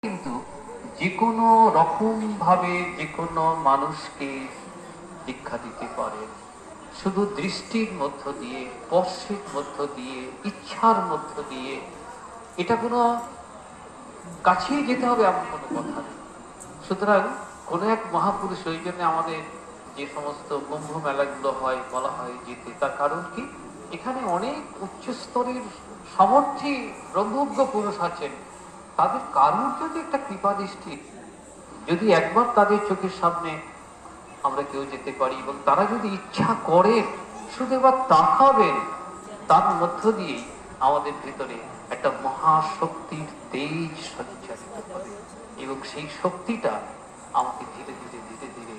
কিন্তু যে কোনো রকম ভাবে যে কোনো মানুষকে শিক্ষা দিতে পারে শুধু দৃষ্টির মধ্য দিয়ে, স্পর্শের মধ্য দিয়ে, ইচ্ছার মধ্য দিয়ে। এটা কোনো কাছেই যেতে হবে এমন কোনো কথা নেই। সুতরাং কোনো এক মহাপুরুষ, ওই জন্য আমাদের যে সমস্ত কুম্ভ মেলাগুলো হয় বলা হয় যেতে, তার কারণ কি, এখানে অনেক উচ্চ স্তরের সমর্থী ব্রহ্মজ্ঞ পুরুষ আছেন। তাদের কারুর যদি একটা কৃপা দৃষ্টি, যদি একবার তাদের চোখের সামনে আমরা কেউ যেতে পারি এবং তারা যদি ইচ্ছা করেন শুধু এবার তাকাবেন, তার মধ্য দিয়েই আমাদের ভেতরে একটা মহাশক্তির তেজ সঞ্চারিত হবে এবং সেই শক্তিটা আমাকে ধীরে ধীরে ধীরে ধীরে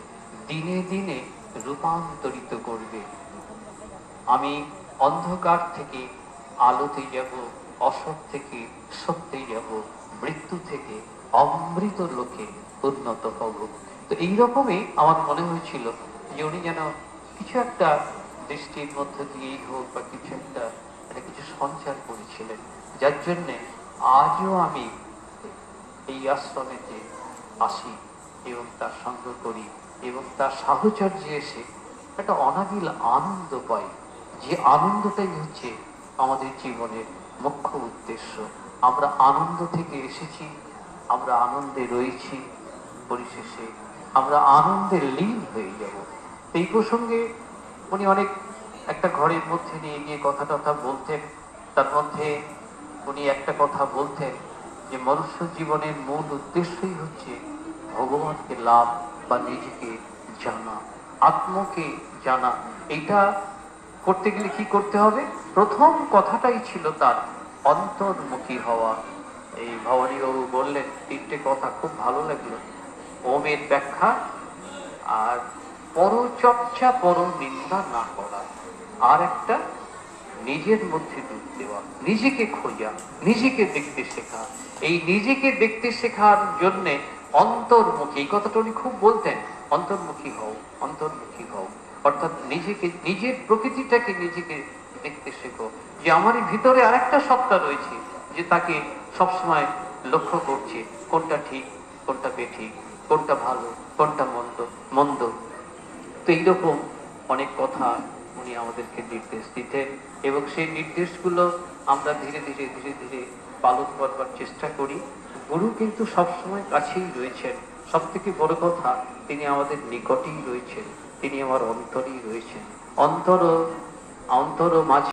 দিনে দিনে রূপান্তরিত করবে। আমি অন্ধকার থেকে আলোতে যাব, অসৎ থেকে সত্যে যাব, মৃত্যু থেকে অমৃত লোকে উন্নত হব। তো এইরকমই আমার মনে হয়েছিল যে উনি যেন কিছু একটা দৃষ্টির মধ্য দিয়েই হোক বা কিছু একটা কিছু সঞ্চার করেছিলেন, যার জন্যে আজও আমি এই আশ্রমেতে আসি এবং তার সঙ্গ করি এবং তার সাহচর্যে এসে একটা অনাবিল আনন্দ পাই। যে আনন্দটাই হচ্ছে আমাদের জীবনের মুখ্য উদ্দেশ্য। আমরা আনন্দ থেকে এসেছি, আমরা আনন্দে রয়েছি, পরিশেষে আমরা আনন্দে লীন হয়ে যাব। এই প্রসঙ্গে উনি অনেক একটা ঘরের মধ্যে নিয়ে গিয়ে কথা টথা বলতেন। তার মধ্যে উনি একটা কথা বলতেন যে মনুষ্য জীবনের মূল উদ্দেশ্যই হচ্ছে ভগবানকে লাভ বা নিজেকে জানা, আত্মকে জানা। এইটা করতে গেলে কি করতে হবে? প্রথম কথাটাই ছিল তার অন্তর্মুখী হওয়া। এই ভবানীবাবু বললেন তিনটে কথা, খুব ভালো লাগলো। ওমের ব্যাখ্যা, আর পরচর্চা, পর নিন্দা না করা, আর একটা নিজের মধ্যে ডুব দেওয়া, নিজেকে খোঁজা, নিজেকে দেখতে শেখা। এই নিজেকে দেখতে শেখার জন্যে অন্তর্মুখী, এই কথাটা উনি খুব বলতেন, অন্তর্মুখী হও, অন্তর্মুখী হও। অর্থাৎ নিজেকে, নিজের প্রকৃতিটাকে নিজেকে দেখতে শেখো, যে আমার ভিতরে আরেকটা সত্তা রয়েছে যে তাকে সবসময় লক্ষ্য করছে, কোনটা ঠিক, কোনটা বেঠিক, কোনটা ভালো, কোনটা মন্দ মন্দ। তো এইরকম অনেক কথা উনি আমাদেরকে নির্দেশ দিতেন এবং সেই নির্দেশগুলো আমরা ধীরে ধীরে ধীরে ধীরে পালন করবার চেষ্টা করি। গুরু কিন্তু সবসময় কাছেই রয়েছেন। সব থেকে বড় কথা, তিনি আমাদের নিকটেই রয়েছেন, তিনি আমার অন্তরেই রয়েছেন। অন্তর অন্তর মাঝে